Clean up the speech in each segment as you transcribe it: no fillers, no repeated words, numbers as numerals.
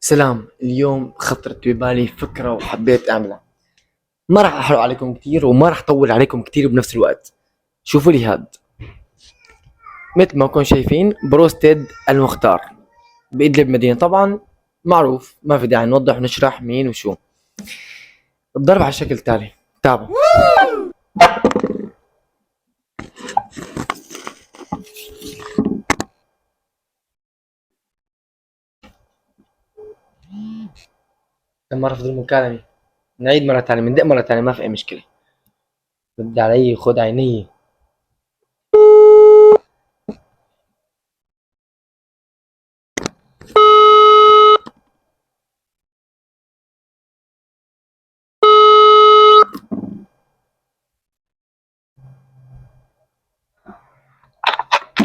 سلام. اليوم خطرت ببالي فكرة وحبيت أعملها. ما راح أحرق عليكم كتير وما راح أطول عليكم كتير بنفس الوقت. شوفوا لي هاد، مثل ما كنتم شايفين بروستد المختار بإدلب مدينة، طبعا معروف، ما في داعي نوضح ونشرح مين وشو. الضرب على الشكل التالي، تابعوا. لما رفض المكالمة نعيد مرة تانية، من دق مرة تانية، ما في أي مشكلة. رد علي، خد عيني.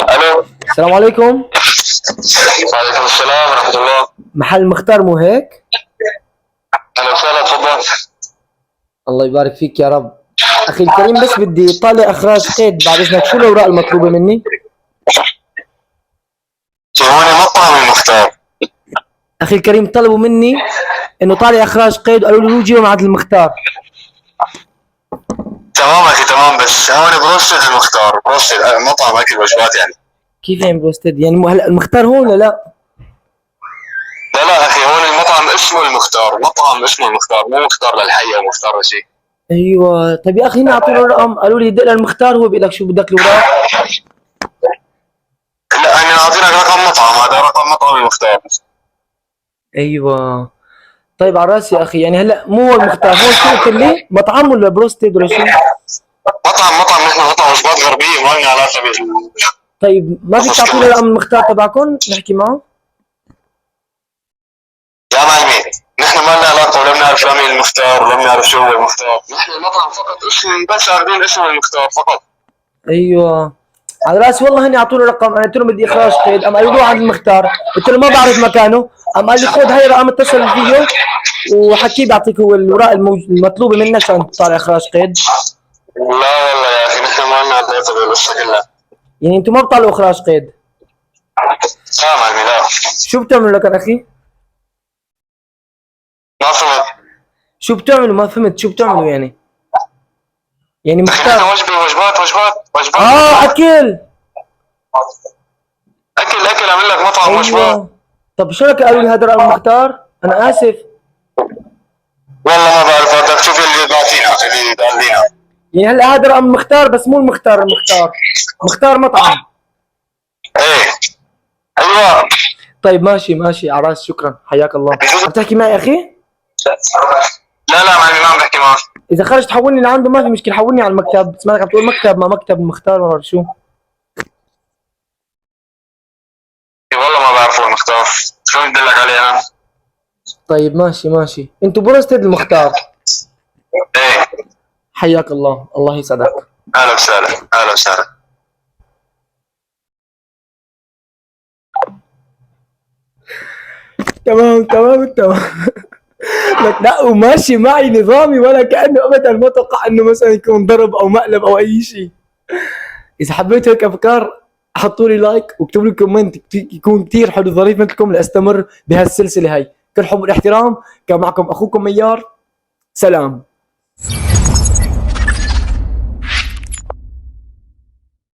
الو. السلام عليكم. وعليكم السلام ورحمة الله. محل مختار مو هيك؟ اهلا وسهلا، تفضل. الله يبارك فيك يا رب. أخي الكريم، بس بدي طالع إخراج قيد بعد إذنك، شو الأوراق المطلوبة مني؟ هون مطعم المختار. اخي الكريم، طلبوا مني انه طالع اخراج قيد وقالوا لي روجي مع المختار. تمام اخي تمام، بس هون بروستد المختار، بروستد مطعم اكل وجبات يعني. كيف يعني بروستد؟ يعني هلا المختار هون ولا لا؟ لا لا اخي، هون المطعم اسمه المختار، مطعم اسمه المختار، مو مختار للحي او مختار لشيء. ايوه. طيب يا اخي، هنا اعطونا الرقم، قالوا لي دق للمختار، هو بيقول لك شو بدك الاوراق. لا انا اعطينك رقم مطعم، هذا رقم مطعم المختار. ايوه. طيب على راسي يا اخي، يعني هلا مو هو المختار، هون شو قلت لي؟ مطعم ولا بروستد ولا شو؟ مطعم نحن مطعم وجبات غربية، ما لنا علاقة طيب ما فيك تعطينا رقم المختار تبعكم نحكي معه؟ يا معلمي، نحن ما لنا علاقة ولا بنعرف لا مين المختار ولا بنعرف شو هو المختار، نحن المطعم فقط اسم، بس عارفين اسم المختار فقط. ايوه. على راسي والله. هني اعطوني رقم، انا قلت لهم بدي اخراج قيد، قام قالوا له عند المختار، قلت له ما بعرف مكانه، قام قال لي خذ هاي رقم اتصل فيه وحكيه بيعطيك هو الاوراق المطلوبه منك عشان تطلع اخراج قيد. لا والله يا اخي، نحن ما لنا علاقة بالقصة كلها. يعني انتم ما بتطلعوا اخراج قيد؟ لا معلمي لا. شو بتعملوا لك اخي؟ ما فهمت. شو بتعملوا؟ ما فهمت شو بتعملوا يعني؟ يعني اخي نحن مختار. وجبات اكل. اكل عامل لك مطعم وجبات. ايوه. طب شو لك قالوا لي هذا رقم مختار؟ انا اسف. والله ما بعرف، بدك تشوف اللي باعتينا اللي دالينا. يعني هلا هذا رقم مختار بس مو المختار، مختار مطعم. ايه ايوه. طيب ماشي ماشي، على راس، شكرا، حياك الله. عم تحكي معي اخي؟ لا لا معلمي، ما عم بحكي معك. اذا خرج تحولني لعنده ما في مشكله، حولني على المكتب. سمعتك عم تقول مكتب، ما مكتب مختار، ما بعرف شو. والله ما بعرف هو المختار، شو بدلك عليه انا؟ طيب ماشي ماشي، انتوا بروستد المختار. ايه. حياك الله، الله يسعدك. اهلا وسهلا، اهلا وسهلا. تمام تمام تمام. لك لا، وماشي معي نظامي ولا كأنه ابدا ما اتوقع انه مثلا يكون ضرب او مقلب او اي شيء. اذا حبيتوا هيك افكار حطوا لي لايك واكتبوا لي كومنت يكون كثير حلو ظريف مثلكم لاستمر بهالسلسله هاي. كل حب والاحترام، كان معكم اخوكم ميار. سلام.